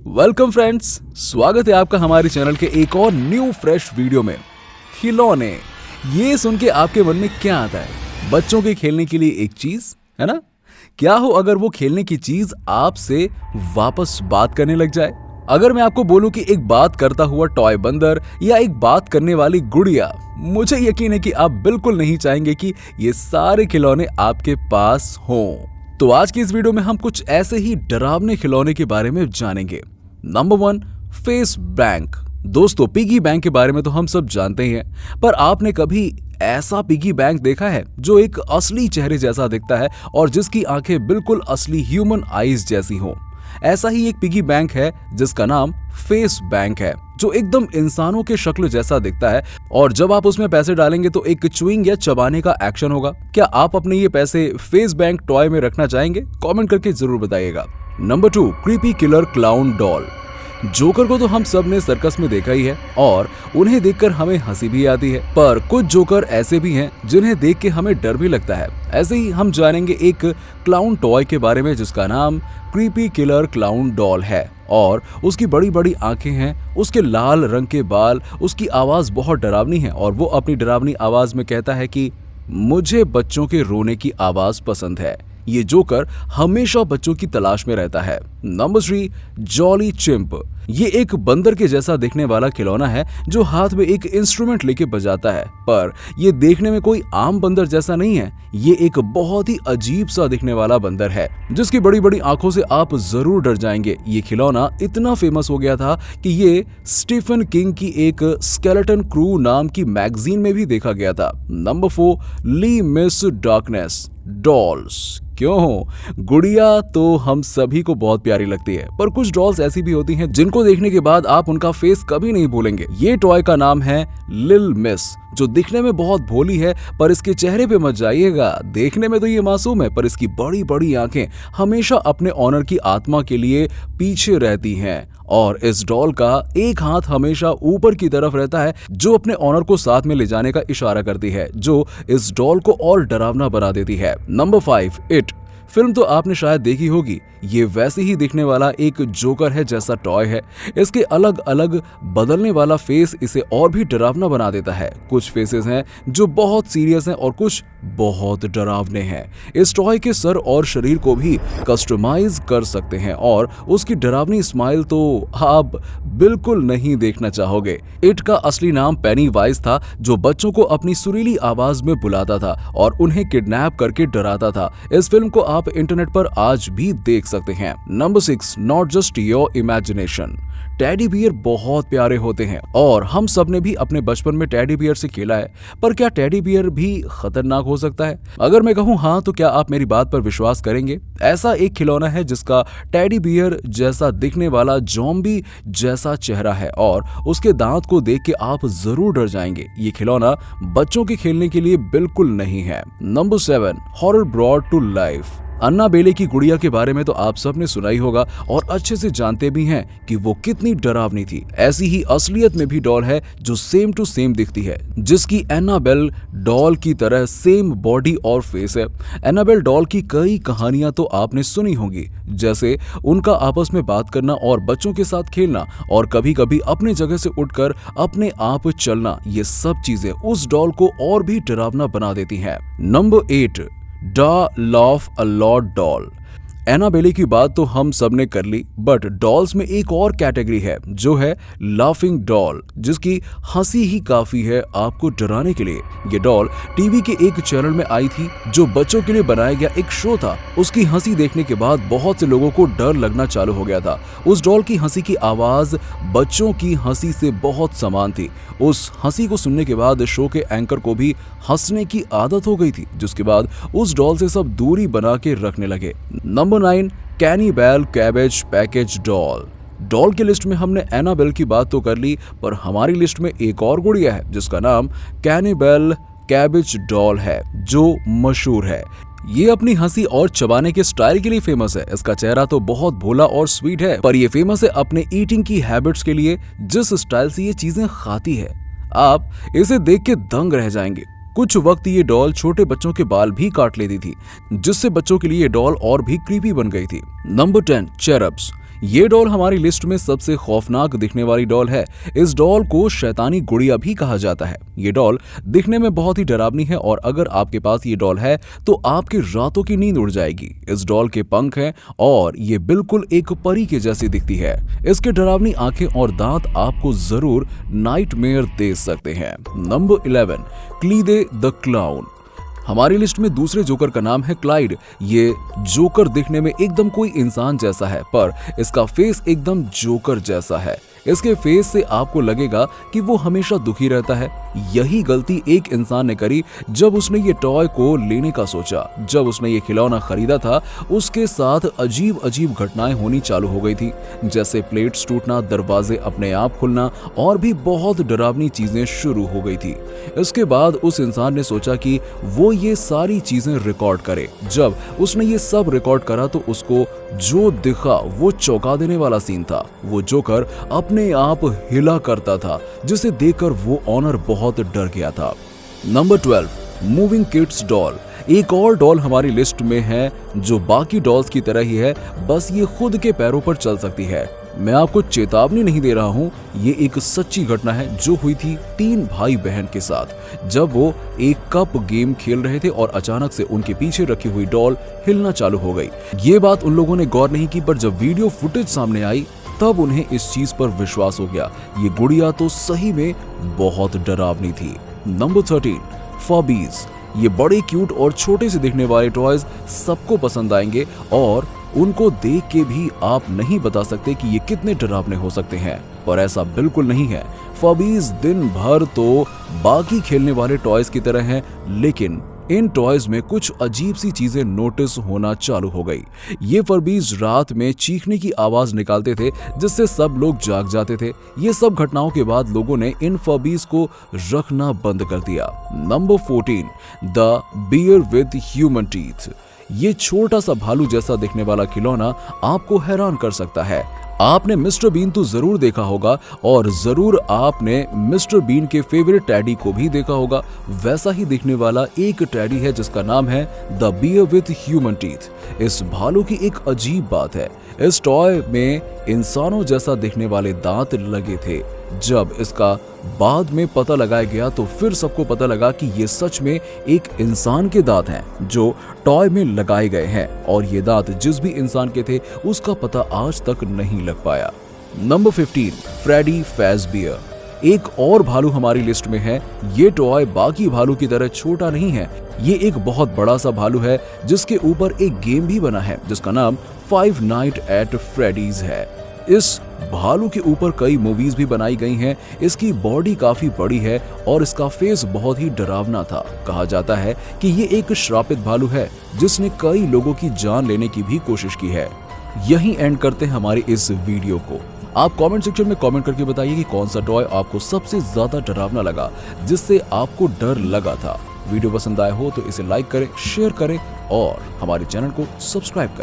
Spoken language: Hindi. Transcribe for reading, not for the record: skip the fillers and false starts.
वेलकम फ्रेंड्स, स्वागत है आपका हमारे चैनल के एक और न्यू फ्रेश वीडियो में। खिलौने, ये सुन के आपके मन में क्या आता है? बच्चों के खेलने के लिए एक चीज, है ना? क्या हो अगर वो खेलने की चीज आपसे वापस बात करने लग जाए? अगर मैं आपको बोलूं कि एक बात करता हुआ टॉय बंदर या एक बात करने वाली गुड़िया, मुझे यकीन है कि आप बिल्कुल नहीं चाहेंगे कि ये सारे खिलौने आपके पास हों। तो आज की इस वीडियो में हम कुछ ऐसे ही डरावने खिलौने के बारे में जानेंगे। Number 1, face bank. दोस्तों, पिगी बैंक के बारे में तो हम सब जानते ही हैं, पर आपने कभी ऐसा पिगी बैंक देखा है जो एक असली चेहरे जैसा दिखता है और जिसकी आंखें बिल्कुल असली ह्यूमन आईज जैसी हों? ऐसा ही एक पिगी बैंक है जिसका नाम फेस बैंक है, जो एकदम इंसानों के शक्ल जैसा दिखता है और जब आप उसमें पैसे डालेंगे तो एक च्युइंग या चबाने का एक्शन होगा। क्या आप अपने ये पैसे फेस बैंक टॉय में रखना चाहेंगे? कमेंट करके जरूर बताइएगा। Number 2, creepy killer clown doll. Joker को तो हम सब ने सर्कस में देखा ही है और उन्हें देखकर हमें हंसी भी आती है, पर कुछ जोकर ऐसे भी हैं जिन्हें देख के हमें डर भी लगता है। ऐसे ही हम जानेंगे एक क्लाउन टॉय के बारे में जिसका नाम क्रीपी किलर क्लाउन डॉल है और उसकी बड़ी बड़ी आंखें हैं, उसके लाल रंग के बाल, उसकी आवाज बहुत डरावनी है और वो अपनी डरावनी आवाज में कहता है कि मुझे बच्चों के रोने की आवाज पसंद है। ये जोकर हमेशा बच्चों की तलाश में रहता है। Number 3, jolly chimp. ये एक बंदर के जैसा दिखने वाला खिलौना है जो हाथ में एक इंस्ट्रूमेंट लेके बजाता है, पर ये देखने में कोई आम बंदर जैसा नहीं है। ये एक बहुत ही अजीब सा दिखने वाला बंदर है जिसकी बड़ी बड़ी आंखों से आप जरूर डर जाएंगे। ये खिलौना इतना फेमस हो गया था कि ये स्टीफन किंग की एक स्केलेटन क्रू नाम की मैगजीन में भी देखा गया था। नंबर 4, ली मिस डार्कनेस डॉल्स। क्यों? गुड़िया तो हम सभी को बहुत प्यारी लगती है, पर कुछ डॉल्स ऐसी भी होती हैं जिनको देखने के बाद आप उनका फेस कभी नहीं भूलेंगे। ये टॉय का नाम है लिल मिस, जो दिखने में बहुत भोली है, पर इसके चेहरे पे मत जाइएगा। देखने में तो ये मासूम है, पर इसकी बड़ी बड़ी आंखें हमेशा अपने ऑनर की आत्मा के लिए पीछे रहती हैं और इस डॉल का एक हाथ हमेशा ऊपर की तरफ रहता है जो अपने ऑनर को साथ में ले जाने का इशारा करती है, जो इस डॉल को और डरावना बना देती है। Number 5, it. फिल्म तो आपने शायद देखी होगी। ये वैसे ही दिखने वाला एक जोकर है जैसा टॉय है। इसके अलग अलग बदलने वाला फेस इसे और भी डरावना बना देता है। कुछ फेसेस हैं जो बहुत सीरियस हैं और कुछ बहुत डरावने हैं। इस टॉय के सर और शरीर को भी कस्टमाइज कर सकते हैं और उसकी डरावनी स्माइल तो आप बिल्कुल नहीं देखना चाहोगे। इट का असली नाम पेनी वाइज था, जो बच्चों को अपनी सुरीली आवाज में बुलाता था और उन्हें किडनैप करके डराता था। इस फिल्म को आप इंटरनेट पर आज भी देख सकते हैं। Number 6, not just your imagination. Teddy bear बहुत प्यारे होते हैं और हम सब ने भी अपने बचपन में टेडी बियर से खेला है, पर क्या टेडी बियर भी खतरनाक हो सकता है? अगर मैं कहूं हाँ, तो क्या आप मेरी बात पर विश्वास करेंगे? ऐसा एक खिलौना है जिसका टेडी बियर जैसा दिखने वाला ज़ॉम्बी जैसा चेहरा है और उसके दांत को देख के आप जरूर डर जाएंगे। ये खिलौना बच्चों के खेलने के लिए बिल्कुल नहीं है। Number 7, horror brought to life. Annabelle की गुड़िया के बारे में तो आप सब ने सुना ही होगा और अच्छे से जानते भी हैं कि वो कितनी डरावनी थी। ऐसी ही असलियत में भी डॉल है जो सेम टू सेम दिखती है, जिसकी एनाबेल डॉल की तरह सेम बॉडी और फेस है। एनाबेल डॉल की कई कहानियां तो आपने सुनी होंगी, जैसे उनका आपस में बात करना और बच्चों के साथ खेलना और कभी कभी अपने जगह से उठकर अपने आप चलना। ये सब चीजें उस डॉल को और भी डरावना बना देती हैं। Number 8, the laugh a lot doll. Annabelle की बात तो हम सब ने कर ली, बट डॉल्स में एक और कैटेगरी है जो है लाफिंग डॉल, जिसकी हंसी ही काफी है आपको डराने के लिए। ये डॉल टीवी के एक चैनल में आई थी जो बच्चों के लिए बनाया गया एक शो था। उसकी हंसी देखने के बाद बहुत से लोगों को डर लगना चालू हो गया था। उस डॉल की हंसी की आवाज बच्चों की हंसी से बहुत समान थी। उस हंसी को सुनने के बाद शो के एंकर को भी हंसने की आदत हो गई थी, जिसके बाद उस डॉल से सब दूरी बना के रखने लगे। Number 9, cannibal cabbage package doll. Doll की लिस्ट में हमने एनाबेल की बात तो कर ली, पर हमारी लिस्ट में एक और गुड़िया है जिसका नाम कैनिबल कैबेज डॉल है, जो मशहूर है। ये अपनी हंसी और चबाने के स्टाइल के लिए फेमस है। इसका चेहरा तो बहुत भोला और स्वीट है, पर ये फेमस है अपने ईटिंग की हैबिट्स के लिए। जिस स्टाइल से ये चीजें खाती है, आप इसे देख के दंग रह जाएंगे। कुछ वक्त ये डॉल छोटे बच्चों के बाल भी काट लेती थी, जिससे बच्चों के लिए ये डॉल और भी क्रीपी बन गई थी। Number 10, Cherubs. ये डॉल हमारी लिस्ट में सबसे खौफनाक दिखने वाली डॉल है। इस डॉल को शैतानी गुड़िया भी कहा जाता है। ये डॉल दिखने में बहुत ही डरावनी है और अगर आपके पास ये डॉल है तो आपकी रातों की नींद उड़ जाएगी। इस डॉल के पंख हैं और ये बिल्कुल एक परी के जैसी दिखती है। इसके डरावनी आंखें और दांत आपको जरूर नाइटमेयर दे सकते हैं। नंबर 11, क्लीदे द क्लाउन। हमारी लिस्ट में दूसरे जोकर का नाम है क्लाइड। ये जोकर दिखने में एकदम कोई इंसान जैसा है, पर इसका फेस एकदम जोकर जैसा है। इसके फेस से आपको लगेगा कि वो हमेशा दुखी रहता है। यही गलती एक इंसान ने करी जब उसने ये टॉय को लेने का सोचा। जब उसने ये खिलौना खरीदा था, उसके साथ अजीब अजीब घटनाएं होनी चालू हो गई थी, जैसे प्लेट्स टूटना, दरवाजे अपने आप खुलना और भी बहुत डरावनी चीजें शुरू हो गई थी। इसके बाद उस इंसान ने सोचा कि वो ये सारी चीजें रिकॉर्ड करे। जब उसने ये सब रिकॉर्ड करा तो उसको जो दिखा वो चौंका देने वाला सीन था। वो जोकर अपने आप हिला करता था, जिसे देखकर वो ऑनर बहुत डर गया था। Number 12, moving kids doll. एक और डॉल हमारी लिस्ट में है जो बाकी डॉल्स की तरह ही है, बस ये खुद के पैरों पर चल सकती है। मैं आपको चेतावनी नहीं दे रहा हूँ, ये एक सच्ची घटना है जो हुई थी 3 भाई बहन के साथ जब वो एक कप गेम खेल रहे थे और अचानक से उनके पीछे रखी हुई डॉल हिलना चालू हो गई। ये बात उन लोगों ने गौर नहीं की, पर जब वीडियो फुटेज सामने आई तब उन्हें इस चीज पर विश्वास हो गया। ये गुड़िया तो सही में बहुत डरावनी थी। नंबर 13, फर्बीज। ये बड़े क्यूट और छोटे से दिखने वाले टॉयज सबको पसंद आएंगे और उनको देख के भी आप नहीं बता सकते कि ये कितने डरावने हो सकते हैं, पर ऐसा बिल्कुल नहीं है। फर्बीज दिन भर तो बाकी खेलने वाले टॉयज की तरह हैं, लेकिन इन टॉयज में कुछ अजीब सी चीजें नोटिस होना चालू हो गई। ये फर्बीज रात में चीखने की आवाज निकालते थे, जिससे सब लोग जाग जाते थे। ये सब घटनाओं के बाद लोगों ने इन फर्बीज को रखना बंद कर दिया। Number 14, the bear with human teeth. ये छोटा सा भालू जैसा दिखने वाला खिलौना आपको हैरान कर सकता है। आपने मिस्टर बीन तो जरूर देखा होगा और जरूर आपने मिस्टर बीन के फेवरेट टैडी को भी देखा होगा। वैसा ही दिखने वाला एक टैडी है जिसका नाम है the bear with human teeth. इस भालू की एक अजीब बात है, इस टॉय में इंसानों जैसा दिखने वाले दांत लगे थे। जब इसका बाद में पता लगाया गया तो फिर सबको पता लगा कि ये सच में एक इंसान के दांत हैं जो टॉय में लगाए गए हैं, और ये दांत जिस भी इंसान के थे उसका पता आज तक नहीं लग पाया। Number 15, Freddy Fazbear. एक और भालू हमारी लिस्ट में है। ये टॉय बाकी भालू की तरह छोटा नहीं है, ये एक बहुत बड़ा सा भालू है जिसके ऊपर एक गेम भी बना है जिसका नाम 5 नाइट एट फ्रेडीज है। इस भालू के ऊपर कई मूवीज भी बनाई गई हैं। इसकी बॉडी काफी बड़ी है और इसका फेस बहुत ही डरावना था। कहा जाता है कि ये एक श्रापित भालू है जिसने कई लोगों की जान लेने की भी कोशिश की है। यही एंड करते हैं हमारी इस वीडियो को। आप कमेंट सेक्शन में कमेंट करके बताइए कि कौन सा टॉय आपको सबसे ज्यादा डरावना लगा, जिससे आपको डर लगा था। वीडियो पसंद आया हो तो इसे लाइक करें, शेयर करें और हमारे चैनल को सब्सक्राइब करें।